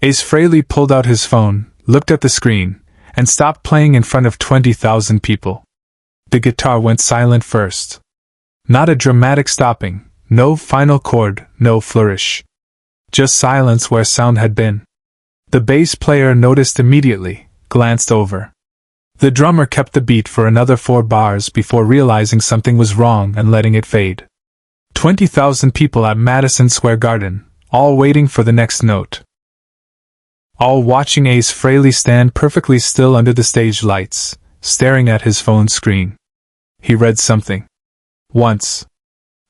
Ace Frehley pulled out his phone, looked at the screen, and stopped playing in front of 20,000 people. The guitar went silent first. Not a dramatic stopping, no final chord, no flourish. Just silence where sound had been. The bass player noticed immediately, glanced over. The drummer kept the beat for another 4 bars before realizing something was wrong and letting it fade. 20,000 people at Madison Square Garden, all waiting for the next note. All watching Ace Frehley stand perfectly still under the stage lights, staring at his phone screen. He read something. Once.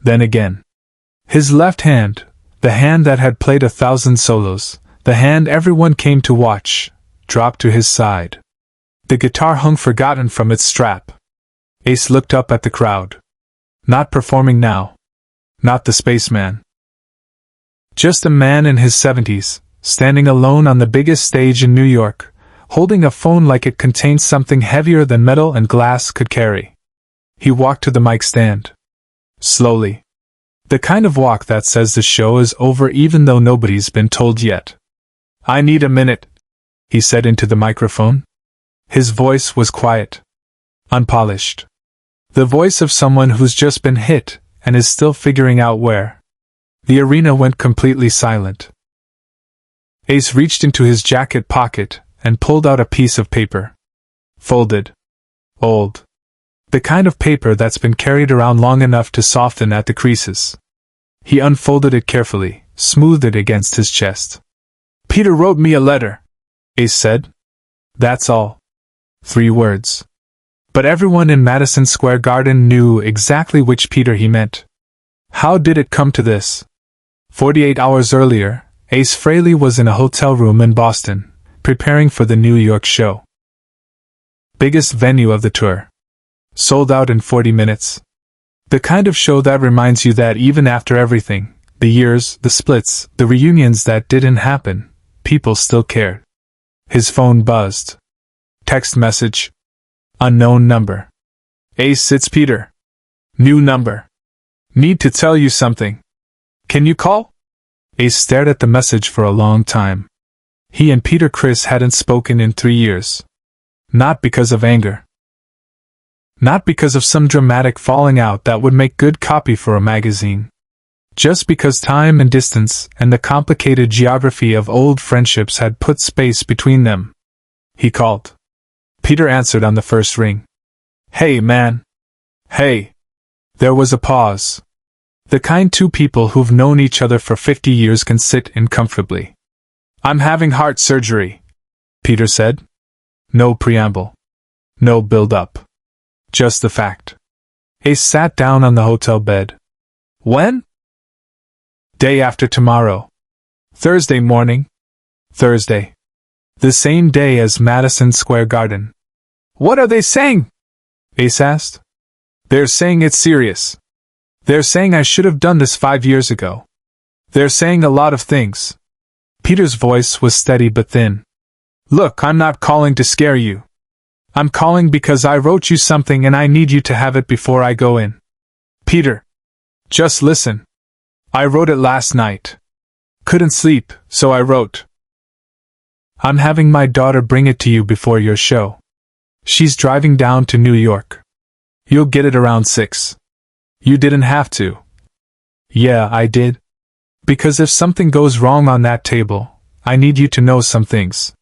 Then again. His left hand, the hand that had played 1,000 solos, the hand everyone came to watch, dropped to his side. The guitar hung forgotten from its strap. Ace looked up at the crowd. Not performing now. Not the spaceman. Just a man in his 70s, standing alone on the biggest stage in New York, holding a phone like it contained something heavier than metal and glass could carry. He walked to the mic stand. Slowly. The kind of walk that says the show is over even though nobody's been told yet. "I need a minute," he said into the microphone. His voice was quiet. Unpolished. The voice of someone who's just been hit and is still figuring out where. The arena went completely silent. Ace reached into his jacket pocket and pulled out a piece of paper. Folded. Old. The kind of paper that's been carried around long enough to soften at the creases. He unfolded it carefully, smoothed it against his chest. "Peter wrote me a letter," Ace said. That's all. 3 words. But everyone in Madison Square Garden knew exactly which Peter he meant. How did it come to this? 48 hours earlier, Ace Frehley was in a hotel room in Boston, preparing for the New York show. Biggest venue of the tour. Sold out in 40 minutes. The kind of show that reminds you that even after everything, the years, the splits, the reunions that didn't happen, people still cared. His phone buzzed. Text message. Unknown number. Ace, it's Peter. New number. Need to tell you something. Can you call? Ace stared at the message for a long time. He and Peter Criss hadn't spoken in 3 years. Not because of anger. Not because of some dramatic falling out that would make good copy for a magazine. Just because time and distance and the complicated geography of old friendships had put space between them. He called. Peter answered on the first ring. "Hey, man." "Hey." There was a pause. The kind 2 people who've known each other for 50 years can sit in comfortably. "I'm having heart surgery," Peter said. No preamble. No build-up. Just the fact. Ace sat down on the hotel bed. "When?" "Day after tomorrow. Thursday morning." Thursday. The same day as Madison Square Garden. "What are they saying?" Ace asked. "They're saying it's serious. They're saying I should have done this 5 years ago. They're saying a lot of things." Peter's voice was steady but thin. "Look, I'm not calling to scare you. I'm calling because I wrote you something and I need you to have it before I go in. Peter. Just listen. I wrote it last night. Couldn't sleep, so I wrote. I'm having my daughter bring it to you before your show. She's driving down to New York. You'll get it around 6. You didn't have to." "Yeah, I did. Because if something goes wrong on that table, I need you to know some things.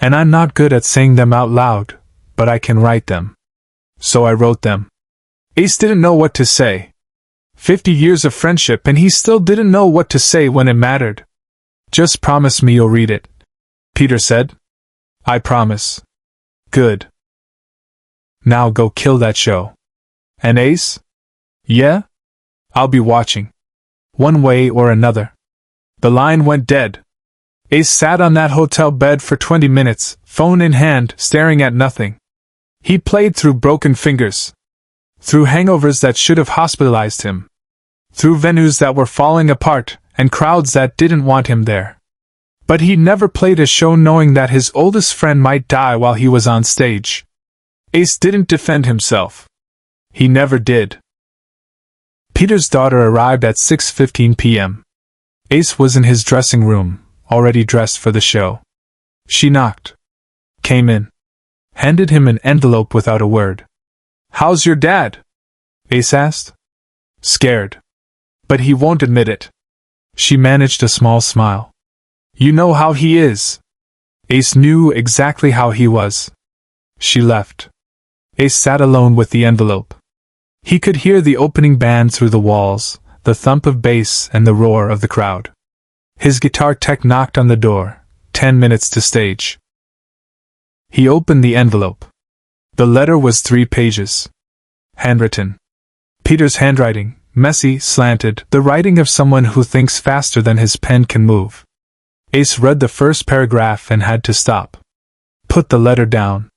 And I'm not good at saying them out loud, but I can write them. So I wrote them." Ace didn't know what to say. 50 years of friendship and he still didn't know what to say when it mattered. "Just promise me you'll read it," Peter said. "I promise." "Good. Now go kill that show." "And Ace?" "Yeah? I'll be watching. One way or another." The line went dead. Ace sat on that hotel bed for 20 minutes, phone in hand, staring at nothing. He played through broken fingers. Through hangovers that should have hospitalized him. Through venues that were falling apart, and crowds that didn't want him there. But he never played a show knowing that his oldest friend might die while he was on stage. Ace didn't defend himself. He never did. Peter's daughter arrived at 6:15 p.m. Ace was in his dressing room, already dressed for the show. She knocked. Came in. Handed him an envelope without a word. "How's your dad?" Ace asked. "Scared. But he won't admit it." She managed a small smile. "You know how he is." Ace knew exactly how he was. She left. Ace sat alone with the envelope. He could hear the opening band through the walls, the thump of bass and the roar of the crowd. His guitar tech knocked on the door. 10 minutes to stage. He opened the envelope. The letter was 3 pages. Handwritten. Peter's handwriting, messy, slanted, the writing of someone who thinks faster than his pen can move. Ace read the first paragraph and had to stop. Put the letter down.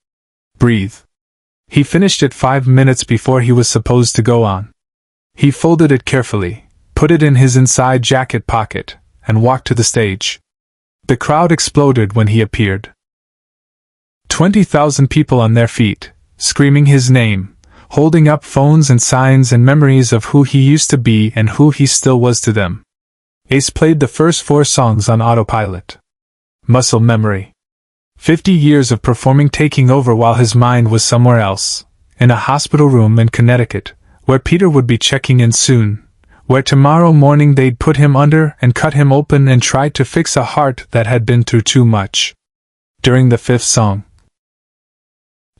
Breathe. He finished it 5 minutes before he was supposed to go on. He folded it carefully, put it in his inside jacket pocket, and walked to the stage. The crowd exploded when he appeared. 20,000 people on their feet, screaming his name, holding up phones and signs and memories of who he used to be and who he still was to them. Ace played the first 4 songs on autopilot. Muscle memory. 50 years of performing taking over while his mind was somewhere else, in a hospital room in Connecticut, where Peter would be checking in soon, where tomorrow morning they'd put him under and cut him open and try to fix a heart that had been through too much. During the 5th song,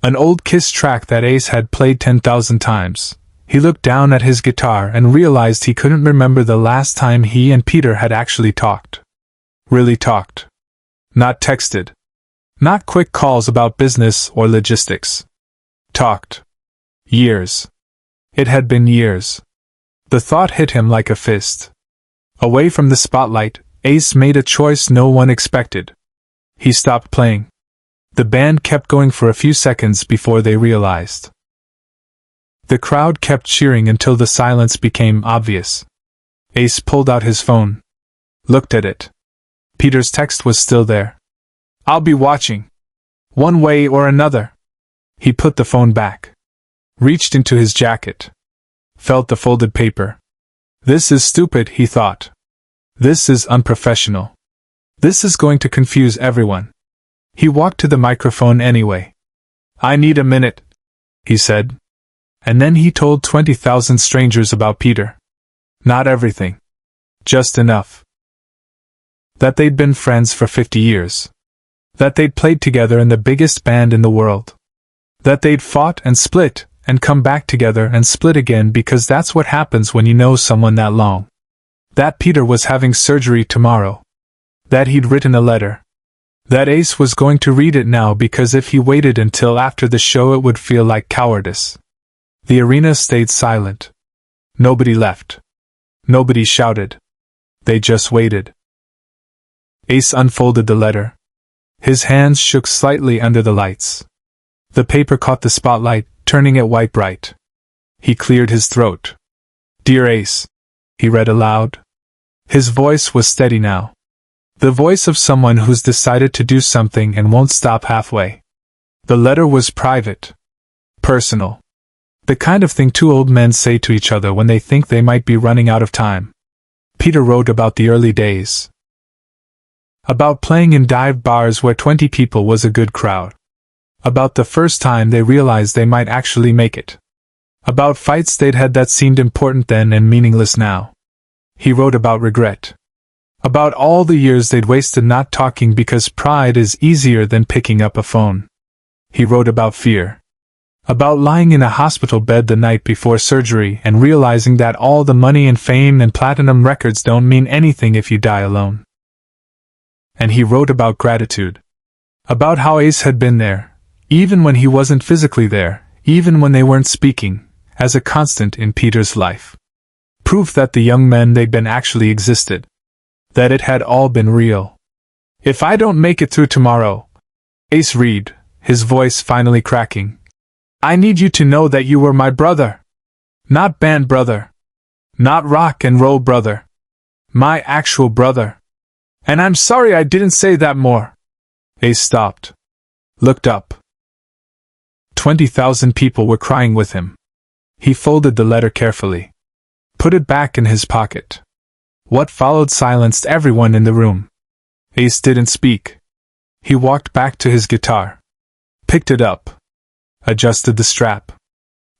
an old Kiss track that Ace had played 10,000 times, he looked down at his guitar and realized he couldn't remember the last time he and Peter had actually talked. Really talked. Not texted. Not quick calls about business or logistics. Talked. Years. It had been years. The thought hit him like a fist. Away from the spotlight, Ace made a choice no one expected. He stopped playing. The band kept going for a few seconds before they realized. The crowd kept cheering until the silence became obvious. Ace pulled out his phone. Looked at it. Peter's text was still there. "I'll be watching. One way or another." He put the phone back. Reached into his jacket. Felt the folded paper. This is stupid, he thought. This is unprofessional. This is going to confuse everyone. He walked to the microphone anyway. "I need a minute," he said. And then he told 20,000 strangers about Peter. Not everything. Just enough. That they'd been friends for 50 years. That they'd played together in the biggest band in the world. That they'd fought and split, and come back together and split again because that's what happens when you know someone that long. That Peter was having surgery tomorrow. That he'd written a letter. That Ace was going to read it now because if he waited until after the show it would feel like cowardice. The arena stayed silent. Nobody left. Nobody shouted. They just waited. Ace unfolded the letter. His hands shook slightly under the lights. The paper caught the spotlight, turning it white bright. He cleared his throat. "Dear Ace," he read aloud. His voice was steady now. The voice of someone who's decided to do something and won't stop halfway. The letter was private. Personal. The kind of thing 2 old men say to each other when they think they might be running out of time. Peter wrote about the early days. About playing in dive bars where 20 people was a good crowd. About the first time they realized they might actually make it. About fights they'd had that seemed important then and meaningless now. He wrote about regret. About all the years they'd wasted not talking because pride is easier than picking up a phone. He wrote about fear. About lying in a hospital bed the night before surgery and realizing that all the money and fame and platinum records don't mean anything if you die alone. And he wrote about gratitude. About how Ace had been there, even when he wasn't physically there, even when they weren't speaking, as a constant in Peter's life. Proof that the young men they'd been actually existed. That it had all been real. "If I don't make it through tomorrow," Ace read, his voice finally cracking, "I need you to know that you were my brother. Not band brother. Not rock and roll brother. My actual brother. And I'm sorry I didn't say that more." Ace stopped. Looked up. 20,000 people were crying with him. He folded the letter carefully. Put it back in his pocket. What followed silenced everyone in the room. Ace didn't speak. He walked back to his guitar, picked it up, adjusted the strap.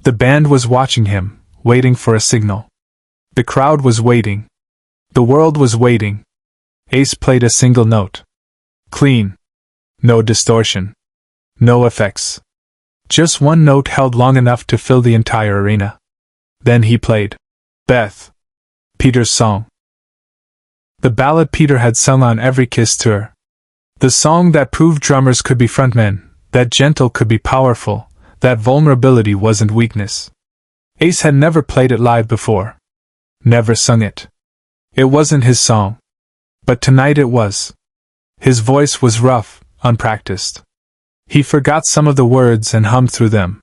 The band was watching him, waiting for a signal. The crowd was waiting. The world was waiting. Ace played a single note. Clean. No distortion. No effects. Just one note held long enough to fill the entire arena. Then he played Beth, Peter's song. The ballad Peter had sung on every Kiss tour. The song that proved drummers could be frontmen, that gentle could be powerful, that vulnerability wasn't weakness. Ace had never played it live before. Never sung it. It wasn't his song. But tonight it was. His voice was rough, unpracticed. He forgot some of the words and hummed through them.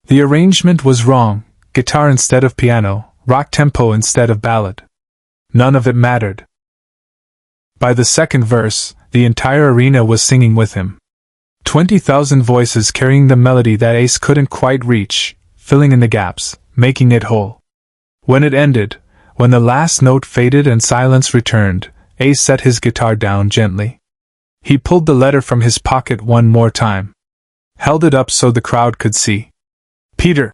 The arrangement was wrong, guitar instead of piano, rock tempo instead of ballad. None of it mattered. By the second verse, the entire arena was singing with him. 20,000 voices carrying the melody that Ace couldn't quite reach, filling in the gaps, making it whole. When it ended, when the last note faded and silence returned, Ace set his guitar down gently. He pulled the letter from his pocket one more time. Held it up so the crowd could see. "Peter,"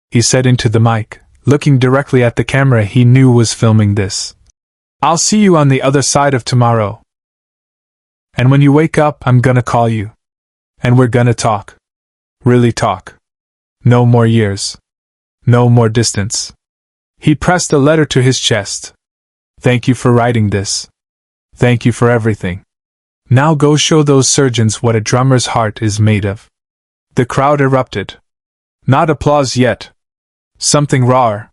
he said into the mic, looking directly at the camera he knew was filming this. "I'll see you on the other side of tomorrow. And when you wake up, I'm gonna call you. And we're gonna talk. Really talk. No more years. No more distance." He pressed the letter to his chest. "Thank you for writing this. Thank you for everything. Now go show those surgeons what a drummer's heart is made of." The crowd erupted. Not applause yet. Something rawer.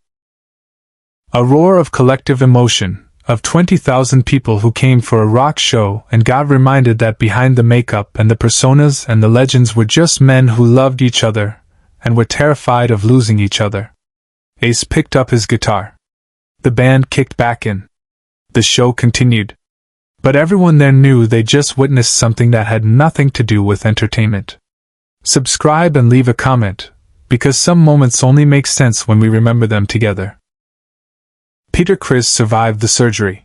A roar of collective emotion, of 20,000 people who came for a rock show and got reminded that behind the makeup and the personas and the legends were just men who loved each other and were terrified of losing each other. Ace picked up his guitar. The band kicked back in. The show continued. But everyone there knew they just witnessed something that had nothing to do with entertainment. Subscribe and leave a comment, because some moments only make sense when we remember them together. Peter Criss survived the surgery.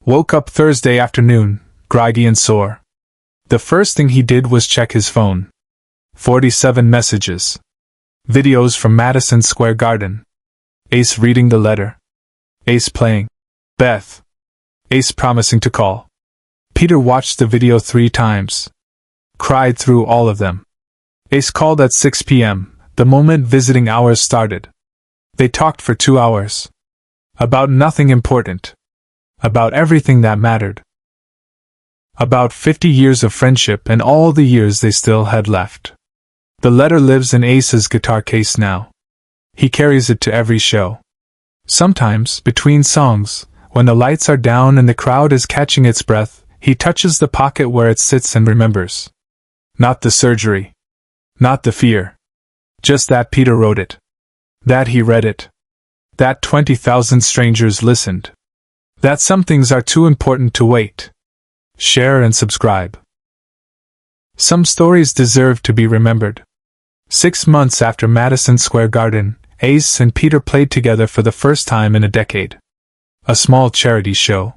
Woke up Thursday afternoon, groggy and sore. The first thing he did was check his phone. 47 messages. Videos from Madison Square Garden. Ace reading the letter. Ace playing Beth. Ace promising to call. Peter watched the video 3 times. Cried through all of them. Ace called at 6 p.m., the moment visiting hours started. They talked for 2 hours. About nothing important. About everything that mattered. About 50 years of friendship and all the years they still had left. The letter lives in Ace's guitar case now. He carries it to every show. Sometimes, between songs, when the lights are down and the crowd is catching its breath, he touches the pocket where it sits and remembers. Not the surgery. Not the fear. Just that Peter wrote it. That he read it. That 20,000 strangers listened. That some things are too important to wait. Share and subscribe. Some stories deserve to be remembered. 6 months after Madison Square Garden, Ace and Peter played together for the first time in a decade. A small charity show.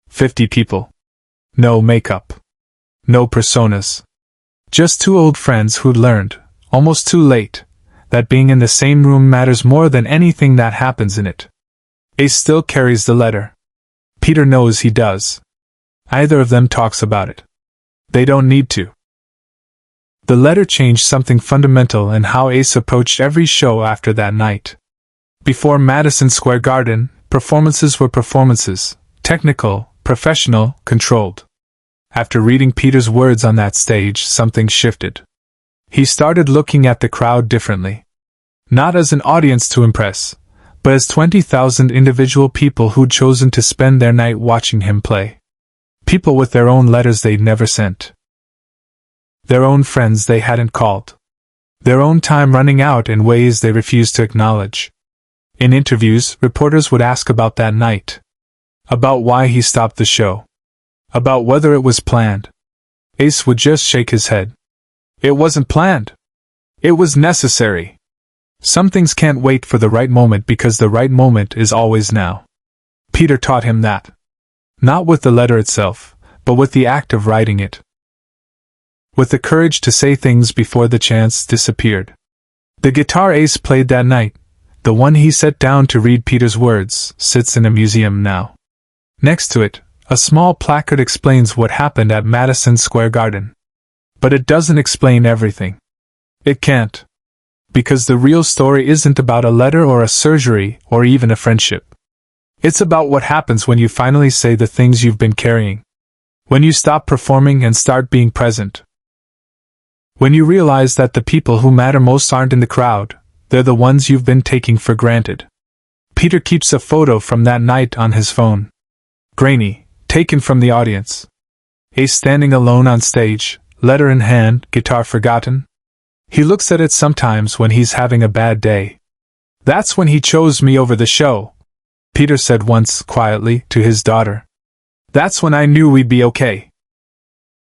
50 people. No makeup. No personas. Just 2 old friends who'd learned, almost too late, that being in the same room matters more than anything that happens in it. Ace still carries the letter. Peter knows he does. Either of them talks about it. They don't need to. The letter changed something fundamental in how Ace approached every show after that night. Before Madison Square Garden, performances were performances, technical, professional, controlled. After reading Peter's words on that stage, something shifted. He started looking at the crowd differently. Not as an audience to impress, but as 20,000 individual people who'd chosen to spend their night watching him play. People with their own letters they'd never sent. Their own friends they hadn't called. Their own time running out in ways they refused to acknowledge. In interviews, reporters would ask about that night. About why he stopped the show. About whether it was planned. Ace would just shake his head. It wasn't planned. It was necessary. Some things can't wait for the right moment because the right moment is always now. Peter taught him that. Not with the letter itself, but with the act of writing it. With the courage to say things before the chance disappeared. The guitar Ace played that night, the one he set down to read Peter's words, sits in a museum now. Next to it, a small placard explains what happened at Madison Square Garden. But it doesn't explain everything. It can't. Because the real story isn't about a letter or a surgery or even a friendship. It's about what happens when you finally say the things you've been carrying. When you stop performing and start being present. When you realize that the people who matter most aren't in the crowd, they're the ones you've been taking for granted. Peter keeps a photo from that night on his phone. Grainy, taken from the audience. Ace standing alone on stage, letter in hand, guitar forgotten. He looks at it sometimes when he's having a bad day. That's when he chose me over the show, Peter said once quietly to his daughter. That's when I knew we'd be okay.